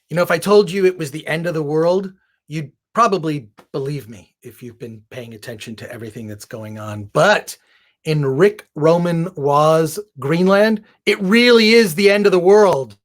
If I told you it was the end of the world, you'd probably believe me if you've been paying attention to everything that's going on. But in Ric Roman Waugh's Greenland, it really is the end of the world.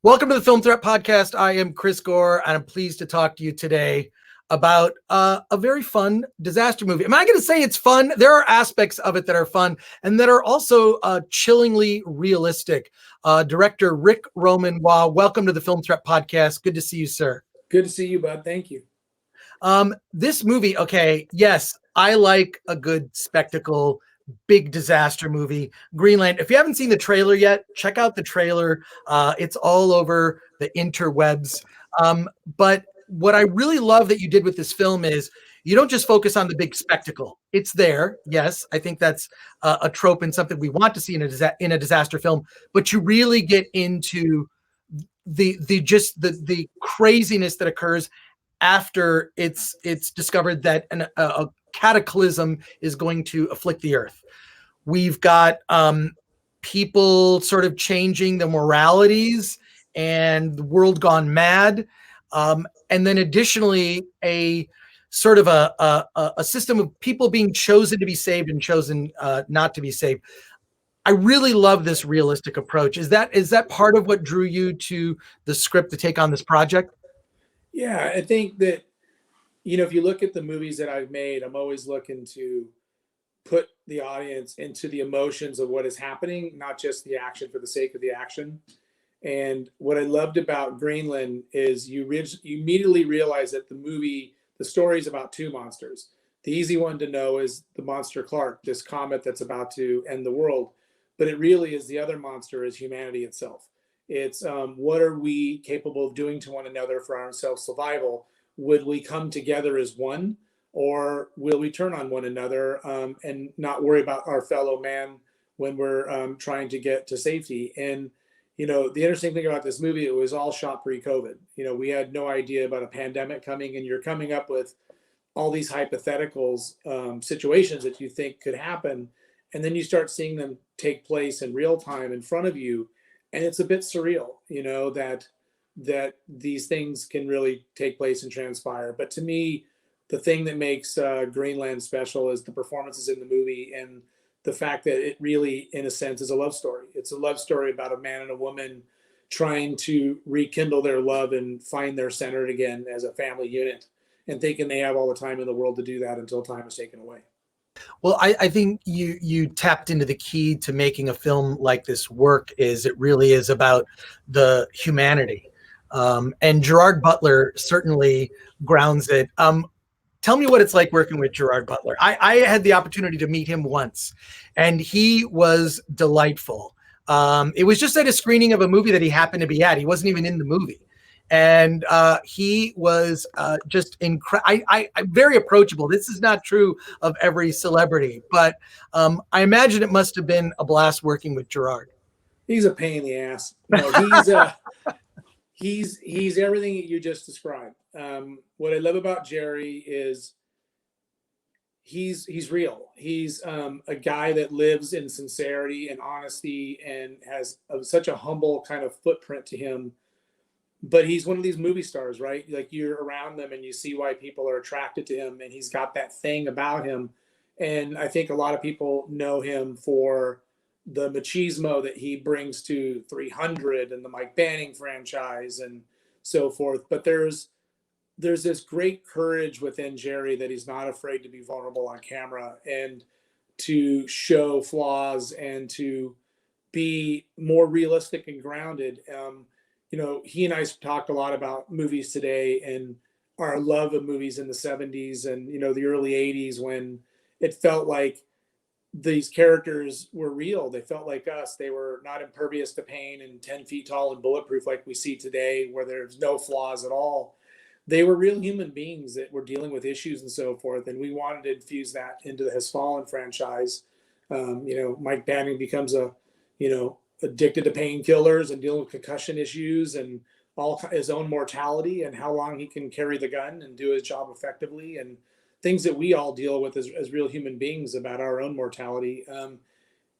Welcome to the Film Threat Podcast. I am Chris Gore, and I'm pleased to talk to you today about a very fun disaster movie. Am I going to say it's fun? There are aspects of it that are fun and that are also chillingly realistic. Director Ric Roman Waugh, welcome to the Film Threat Podcast. Good to see you, sir. Good to see you, bud. Thank you. This movie, okay, yes, I like a good spectacle, big disaster movie. Greenland. If you haven't seen the trailer yet, check out the trailer. It's all over the interwebs. But what I really love that you did with this film is you don't just focus on the big spectacle. It's there. Yes, I think that's a trope and something we want to see in a disaster film. But you really get into the craziness that occurs after it's discovered that a cataclysm is going to afflict the earth. We've got people sort of changing the moralities and the world gone mad. And then additionally, a sort of a system of people being chosen to be saved and chosen not to be saved. I really love this realistic approach. Is that part of what drew you to the script to take on this project? Yeah, I think that, if you look at the movies that I've made, I'm always looking to put the audience into the emotions of what is happening, not just the action for the sake of the action. And what I loved about Greenland is you immediately realize that the story is about two monsters. The easy one to know is the monster Clark, this comet that's about to end the world. But it really is the other monster is humanity itself. It's what are we capable of doing to one another for our self-survival? Would we come together as one, or will we turn on one another and not worry about our fellow man when we're trying to get to safety? And the interesting thing about this movie, it was all shot pre-COVID. We had no idea about a pandemic coming, and you're coming up with all these hypotheticals, situations that you think could happen. And then you start seeing them take place in real time in front of you. And it's a bit surreal, that these things can really take place and transpire. But to me, the thing that makes Greenland special is the performances in the movie and the fact that it really, in a sense, is a love story. It's a love story about a man and a woman trying to rekindle their love and find their center again as a family unit, and thinking they have all the time in the world to do that until time is taken away. Well, I think you tapped into the key to making a film like this work. Is it really is about the humanity, and Gerard Butler certainly grounds it. Tell me what it's like working with Gerard Butler. I had the opportunity to meet him once, and he was delightful. It was just at a screening of a movie that he happened to be at. He wasn't even in the movie. And he was just very approachable. This is not true of every celebrity, but I imagine it must have been a blast working with Gerard. He's a pain in the ass. He's everything you just described. What I love about Jerry is he's real. He's a guy that lives in sincerity and honesty and has such a humble kind of footprint to him. But he's one of these movie stars, right? Like, you're around them and you see why people are attracted to him, and he's got that thing about him. And I think a lot of people know him for the machismo that he brings to 300 and the Mike Banning franchise and so forth. But there's this great courage within Jerry that he's not afraid to be vulnerable on camera and to show flaws and to be more realistic and grounded. He and I talked a lot about movies today and our love of movies in the 70s and, the early 80s, when it felt like these characters were real. They felt like us. They were not impervious to pain and 10 feet tall and bulletproof like we see today, where there's no flaws at all. They were real human beings that were dealing with issues and so forth. And we wanted to infuse that into the Has Fallen franchise. Mike Banning becomes addicted to painkillers and dealing with concussion issues and all his own mortality and how long he can carry the gun and do his job effectively. And things that we all deal with as real human beings about our own mortality. And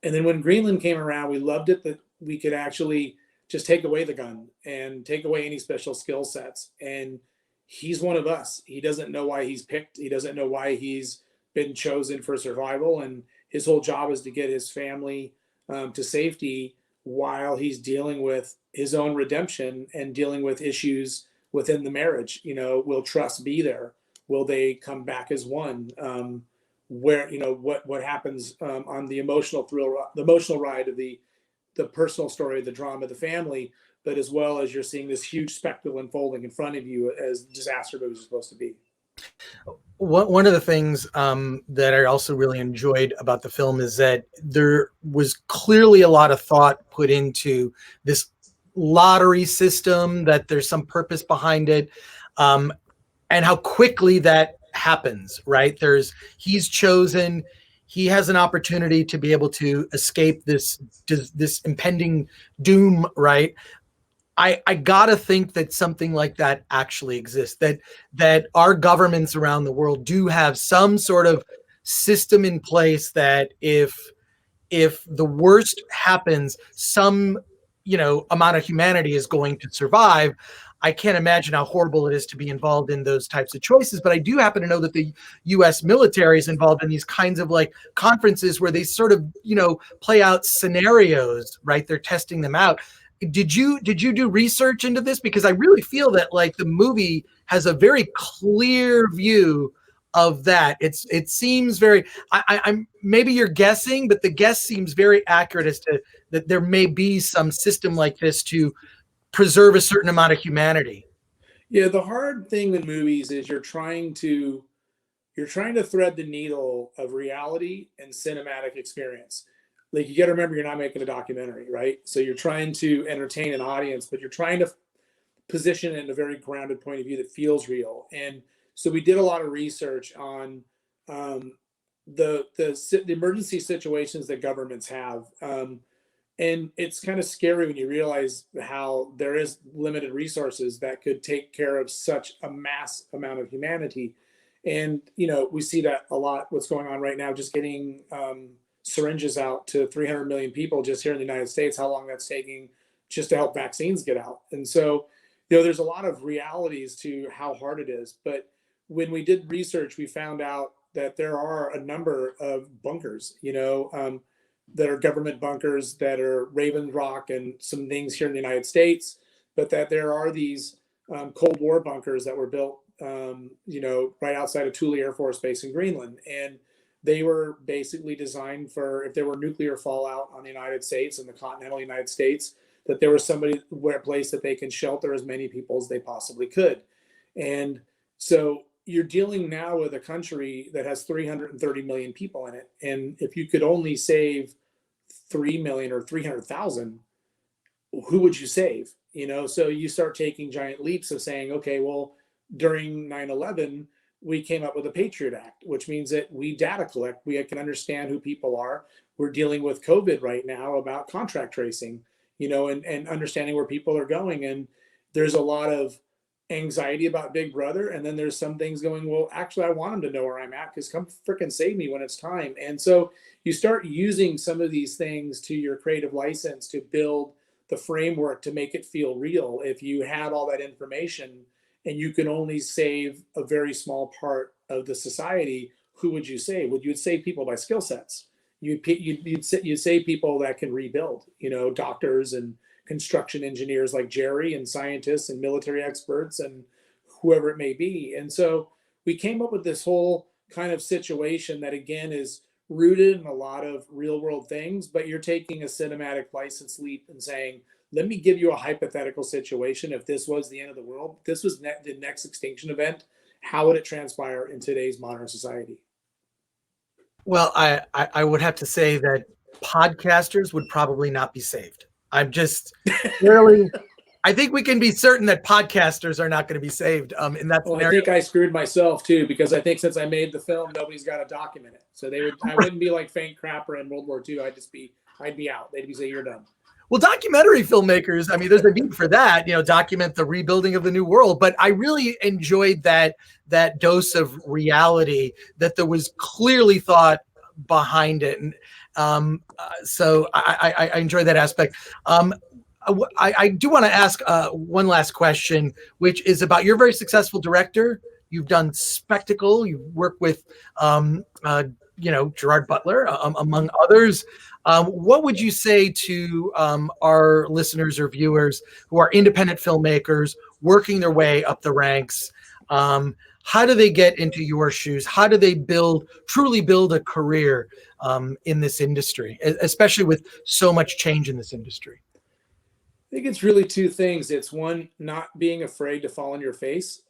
then when Greenland came around, we loved it that we could actually just take away the gun and take away any special skill sets. And he's one of us. He doesn't know why he's picked. He doesn't know why he's been chosen for survival. And his whole job is to get his family to safety while he's dealing with his own redemption and dealing with issues within the marriage. You know, will trust be there? Will they come back as one? Where, you know, what happens on the emotional thrill, the emotional ride of the personal story, the drama, the family, but as well as you're seeing this huge spectacle unfolding in front of you as disaster movies are supposed to be. One of the things that I also really enjoyed about the film is that there was clearly a lot of thought put into this lottery system, that there's some purpose behind it, and how quickly that happens, right? He's chosen, he has an opportunity to be able to escape this impending doom, right? I gotta think that something like that actually exists, that our governments around the world do have some sort of system in place that if the worst happens, some, you know, amount of humanity is going to survive. I can't imagine how horrible it is to be involved in those types of choices, but I do happen to know that the US military is involved in these kinds of like conferences where they sort of, you know, play out scenarios, right? They're testing them out. Did you do research into this? Because I really feel that like the movie has a very clear view of that. It seems very, I'm maybe you're guessing, but the guess seems very accurate as to that there may be some system like this to preserve a certain amount of humanity. Yeah, the hard thing with movies is you're trying to thread the needle of reality and cinematic experience. Like, you got to remember, you're not making a documentary, right? So you're trying to entertain an audience, but you're trying to position it in a very grounded point of view that feels real. And so we did a lot of research on the emergency situations that governments have. And it's kind of scary when you realize how there is limited resources that could take care of such a mass amount of humanity. And, you know, we see that a lot, what's going on right now, just getting syringes out to 300 million people just here in the United States, how long that's taking just to help vaccines get out. And so, you know, there's a lot of realities to how hard it is. But when we did research, we found out that there are a number of bunkers, you know, that are government bunkers, that are Raven Rock and some things here in the United States, but that there are these Cold War bunkers that were built, you know, right outside of Thule Air Force Base in Greenland. And they were basically designed for if there were nuclear fallout on the United States and the continental United States, that there was a place that they can shelter as many people as they possibly could. And so you're dealing now with a country that has 330 million people in it. And if you could only save 3 million or 300,000, who would you save? You know, so you start taking giant leaps of saying, okay, well, during 9/11, we came up with a Patriot Act, which means that we data collect, we can understand who people are. We're dealing with COVID right now about contract tracing, you know, and understanding where people are going. And there's a lot of anxiety about Big Brother. And then there's some things going, well, actually, I want them to know where I'm at, because come freaking save me when it's time. And so you start using some of these things to your creative license to build the framework to make it feel real. If you had all that information and you can only save a very small part of the society, who would you save? You'd save people by skill sets. You'd save people that can rebuild, you know, doctors and construction engineers like Jerry, and scientists and military experts and whoever it may be. And so we came up with this whole kind of situation that, again, is rooted in a lot of real world things, but you're taking a cinematic license leap and saying, let me give you a hypothetical situation. If this was the end of the world, this was the next extinction event, how would it transpire in today's modern society? Well, I would have to say that podcasters would probably not be saved. I'm just really, I think we can be certain that podcasters are not going to be saved in that scenario. I think I screwed myself too, because I think since I made the film, nobody's got to document it. So I wouldn't be like Frank Crapper in World War II. I'd be out. They'd be saying, you're done. Well, documentary filmmakers, I mean, there's a need for that, document the rebuilding of the new world. But I really enjoyed that dose of reality, that there was clearly thought behind it. And so I enjoy that aspect. I do want to ask one last question, which is about, you're a very successful director. You've done spectacle. You've worked with, Gerard Butler, among others. What would you say to our listeners or viewers who are independent filmmakers working their way up the ranks? How do they get into your shoes? How do they truly build a career in this industry, especially with so much change in this industry? I think it's really two things. It's one, not being afraid to fall on your face,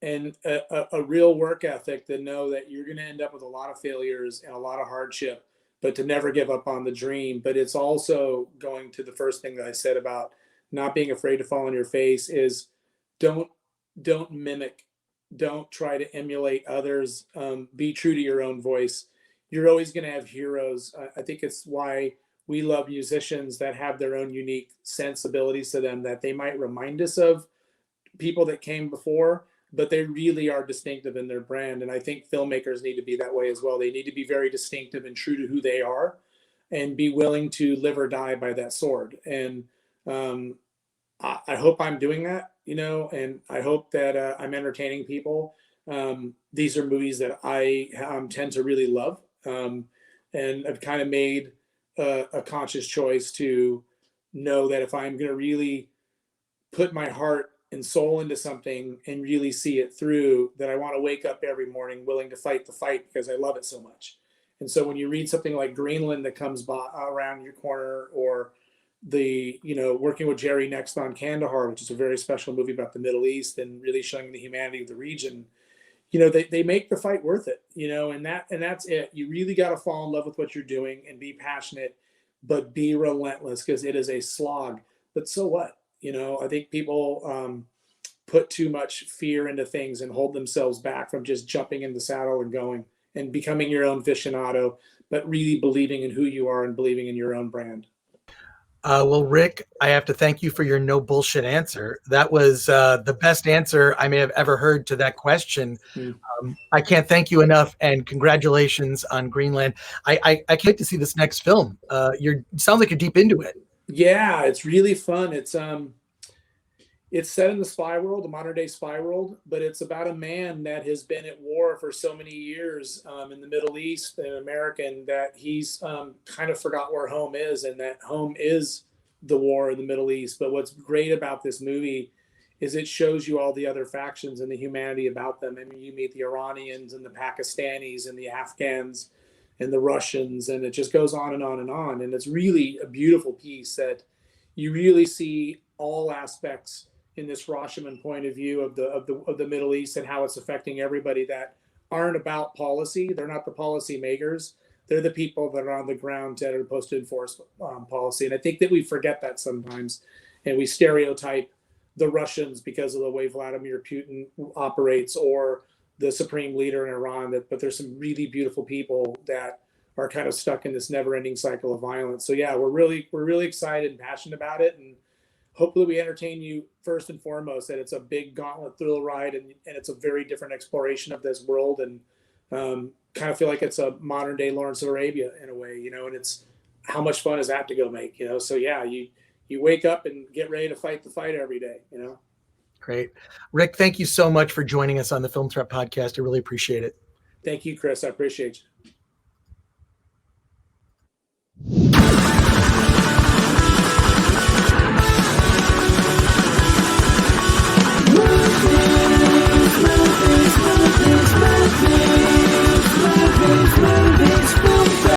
and a real work ethic to know that you're going to end up with a lot of failures and a lot of hardship, but to never give up on the dream. But it's also going to the first thing that I said about not being afraid to fall on your face is don't mimic, don't try to emulate others. Be true to your own voice. You're always going to have heroes. I think it's why we love musicians that have their own unique sensibilities to them, that they might remind us of people that came before, but they really are distinctive in their brand. And I think filmmakers need to be that way as well. They need to be very distinctive and true to who they are, and be willing to live or die by that sword. And I hope I'm doing that, and I hope that I'm entertaining people. These are movies that I tend to really love, and I've kind of made a conscious choice to know that if I'm going to really put my heart and soul into something and really see it through, that I want to wake up every morning willing to fight the fight because I love it so much. And so when you read something like Greenland that comes around your corner, or working with Jerry next on Kandahar, which is a very special movie about the Middle East and really showing the humanity of the region, they make the fight worth it, and that's it. You really got to fall in love with what you're doing and be passionate, but be relentless, because it is a slog. But so what? I think people put too much fear into things and hold themselves back from just jumping in the saddle and going and becoming your own aficionado, but really believing in who you are and believing in your own brand. Well, Ric, I have to thank you for your no bullshit answer. That was the best answer I may have ever heard to that question. I can't thank you enough, and congratulations on Greenland. I can't wait to see this next film. Sounds like you're deep into it. Yeah, it's really fun. It's set in the spy world, the modern day spy world, but it's about a man that has been at war for so many years in the Middle East and America, and that he's kind of forgot where home is, and that home is the war in the Middle East. But what's great about this movie is it shows you all the other factions and the humanity about them. I mean, you meet the Iranians and the Pakistanis and the Afghans and the Russians, and it just goes on and on and on. And it's really a beautiful piece that you really see all aspects in this Rashomon point of view of the Middle East, and how it's affecting everybody that aren't about policy. They're not the policy makers. They're the people that are on the ground that are supposed to enforce policy. And I think that we forget that sometimes, and we stereotype the Russians because of the way Vladimir Putin operates, or the supreme leader in Iran. But there's some really beautiful people that are kind of stuck in this never-ending cycle of violence. So yeah, we're really excited and passionate about it, and hopefully we entertain you first and foremost. That it's a big gauntlet thrill ride, and it's a very different exploration of this world, and kind of feel like it's a modern day Lawrence of Arabia in a way, and it's, how much fun is that to go make, So yeah, you wake up and get ready to fight the fight every day, Great. Ric, thank you so much for joining us on the Film Threat Podcast. I really appreciate it. Thank you, Chris. I appreciate you.